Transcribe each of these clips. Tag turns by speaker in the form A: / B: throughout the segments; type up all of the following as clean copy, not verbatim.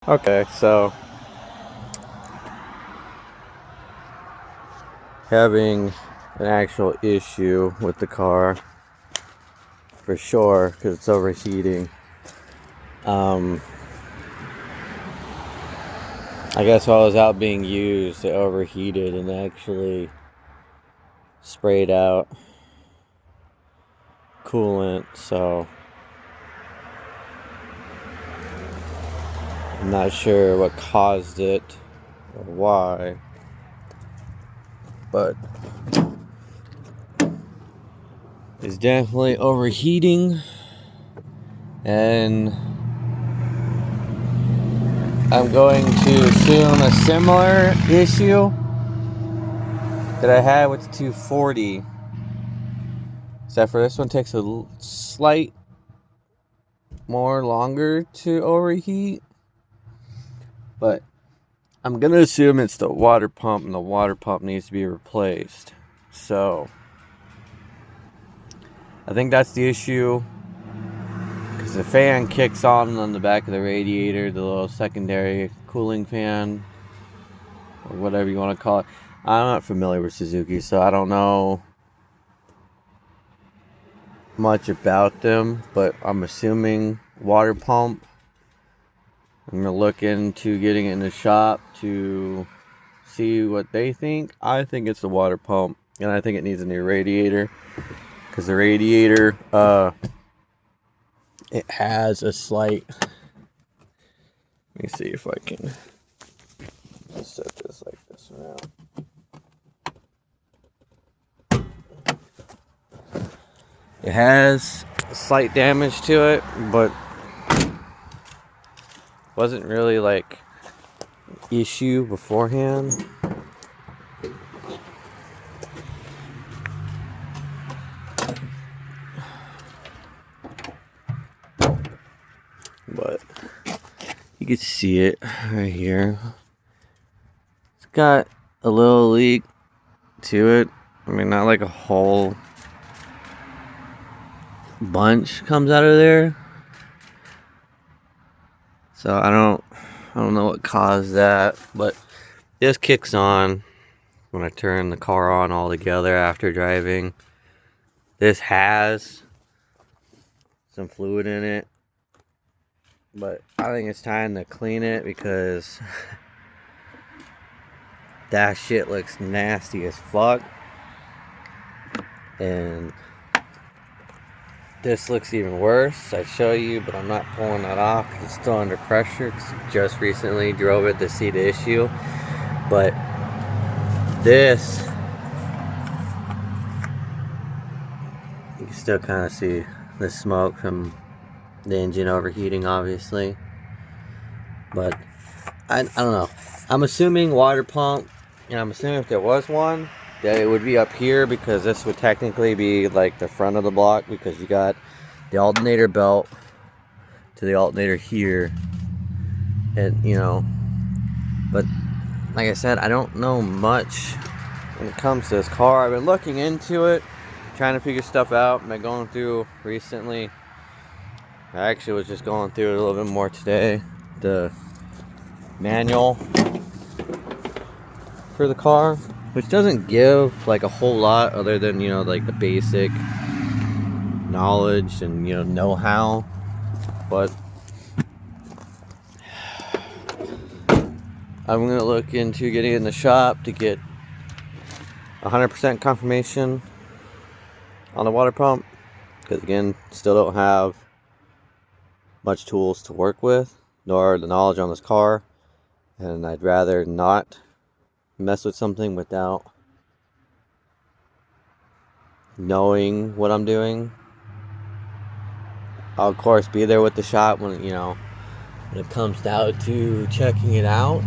A: Okay, so having an actual issue with the car for sure because it's overheating. I guess while I was out being used, it overheated and actually sprayed out coolant, so I'm not sure what caused it or why, but it's definitely overheating, and I'm going to assume a similar issue that I had with the 240, except for this one takes a slight more longer to overheat, but I'm gonna assume it's the water pump, and the water pump needs to be replaced. So I think that's the issue, because the fan kicks on the back of the radiator, the little secondary cooling fan, or whatever you want to call it. I'm not familiar with Suzuki, so I don't know much about them, but I'm assuming water pump. I'm gonna look into getting it in the shop to see what they think. I think it's the water pump, and I think it needs a new radiator, because the radiator it has a slight, let me see if I can set this like this now. It has slight damage to it, but wasn't really like issue beforehand. But you can see it right here. It's got a little leak to it. I mean, not like a whole bunch comes out of there. So I don't know what caused that, but this kicks on when I turn the car on all together after driving. This has some fluid in it, but I think it's time to clean it, because that shit looks nasty as fuck. And this looks even worse. I'd show you, but I'm not pulling that off because it's still under pressure, because just recently drove it to see the issue. But this, you can still kind of see the smoke from the engine overheating, obviously. But I don't know. I'm assuming water pump, and I'm assuming if there was one, that it would be up here, because this would technically be like the front of the block, because you got the alternator belt to the alternator here, and but like I said, I don't know much when it comes to this car. I've been looking into it, trying to figure stuff out. I've been going through recently. I actually was just going through it a little bit more today, the manual for the car, which doesn't give like a whole lot other than like the basic knowledge and know-how, but I'm gonna look into getting it in the shop to get 100% confirmation on the water pump, because again, still don't have much tools to work with, nor the knowledge on this car, and I'd rather not mess with something without knowing what I'm doing. I'll of course be there with the shop when it comes down to checking it out,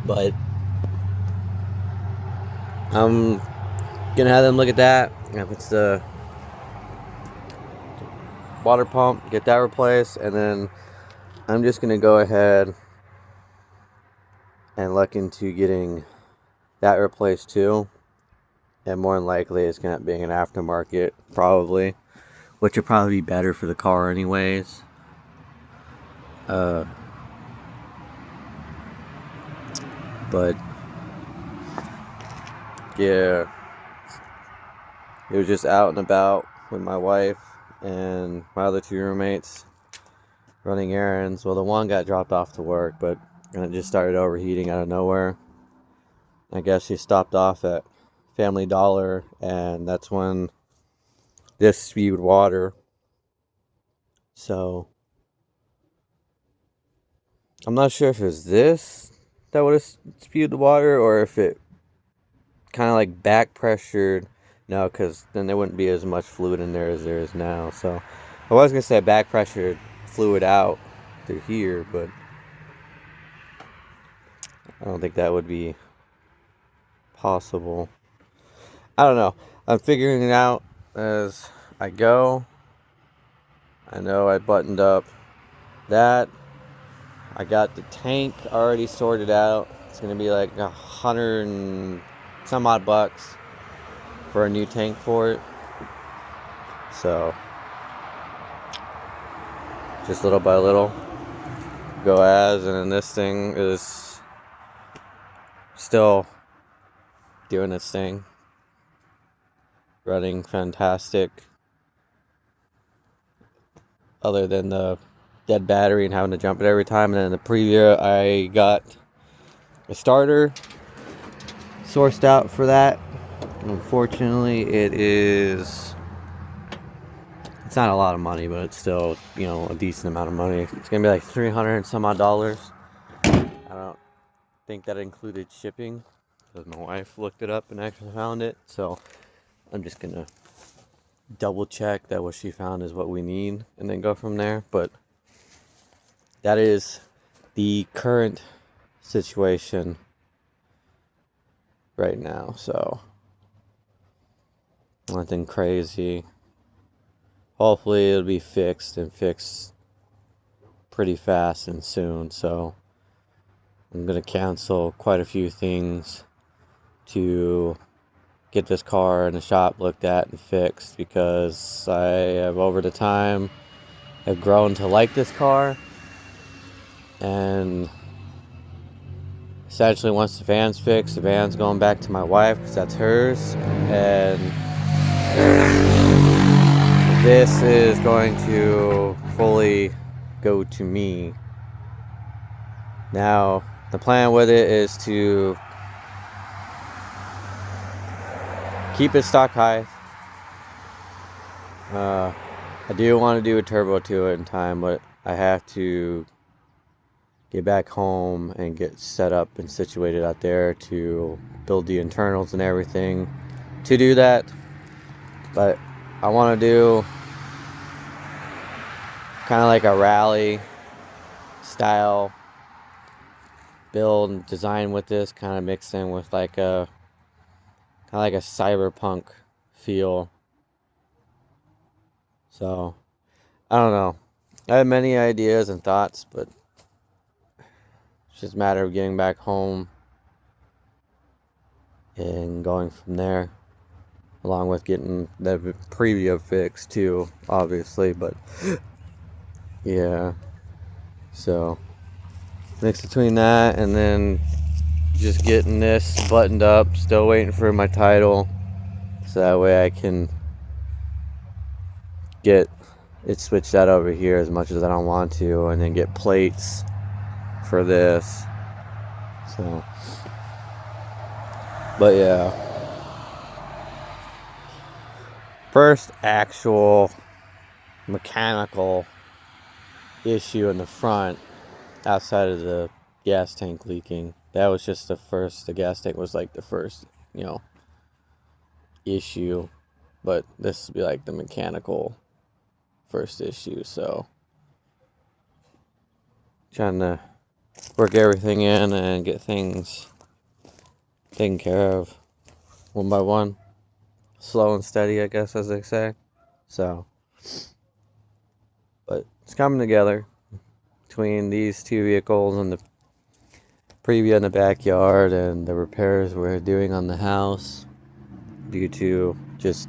A: but I'm gonna have them look at that. If it's the water pump, get that replaced, and then I'm just gonna go ahead and look into getting that replaced too, and more than likely it's gonna be an aftermarket probably, which would probably be better for the car anyways. Uh, but yeah, it was just out and about with my wife and my other two roommates running errands. Well, the one got dropped off to work, but and it just started overheating out of nowhere. I guess he stopped off at Family Dollar, and that's when this spewed water. So I'm not sure if it was this that would have spewed the water, or if it kind of like back pressured. No, because then there wouldn't be as much fluid in there as there is now. So I was gonna say back pressured fluid out through here, but I don't think that would be possible. I don't know. I'm figuring it out as I go. I know I buttoned up that. I got the tank already sorted out. It's gonna be like $100 and some odd bucks for a new tank for it. So just little by little go as, and then this thing is still doing its thing, running fantastic, other than the dead battery and having to jump it every time. And then in the Previa, I got a starter sourced out for that. Unfortunately, it's not a lot of money, but it's still, a decent amount of money. It's gonna be like $300 and some odd dollars. I don't think that included shipping, because my wife looked it up and actually found it. So I'm just gonna double check that what she found is what we need, and then go from there. But that is the current situation right now. So nothing crazy. Hopefully it'll be fixed pretty fast and soon. So I'm gonna cancel quite a few things to get this car in the shop looked at and fixed, because I have over the time have grown to like this car. And essentially, once the van's fixed, the van's going back to my wife because that's hers, and this is going to fully go to me. Now, the plan with it is to keep it stock high. I do want to do a turbo to it in time, but I have to get back home and get set up and situated out there to build the internals and everything to do that. But I want to do kind of like a rally style build and design with this, kind of mixed in with like a cyberpunk feel. So I don't know, I have many ideas and thoughts, but it's just a matter of getting back home and going from there, along with getting the Previa fixed too, obviously. But yeah, so mix between that and then just getting this buttoned up, still waiting for my title, so that way I can get it switched out over here as much as I don't want to, and then get plates for this. So, but yeah, first actual mechanical issue in the front, outside of the gas tank leaking, that was just the first. The gas tank was like the first, issue, but this would be like the mechanical first issue. So trying to work everything in and get things taken care of one by one, slow and steady, I guess, as they say. So, but it's coming together between these two vehicles and the Previa in the backyard and the repairs we're doing on the house, due to just,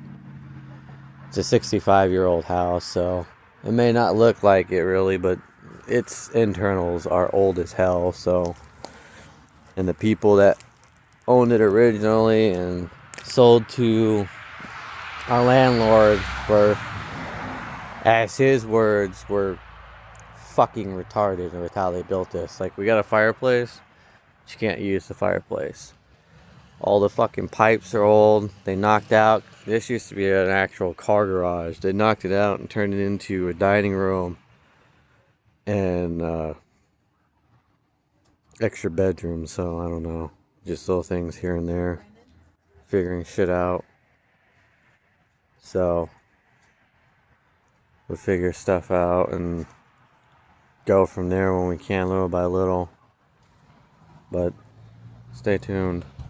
A: it's a 65-year-old house, so it may not look like it really, but its internals are old as hell, so, and the people that owned it originally and sold to our landlord were, as his words, were fucking retarded with how they built this. Like, we got a fireplace, but you can't use the fireplace. All the fucking pipes are old. They knocked out, this used to be an actual car garage. They knocked it out and turned it into a dining room and extra bedrooms, so I don't know. Just little things here and there. Figuring shit out. So, we'll figure stuff out and go from there when we can, little by little. But stay tuned.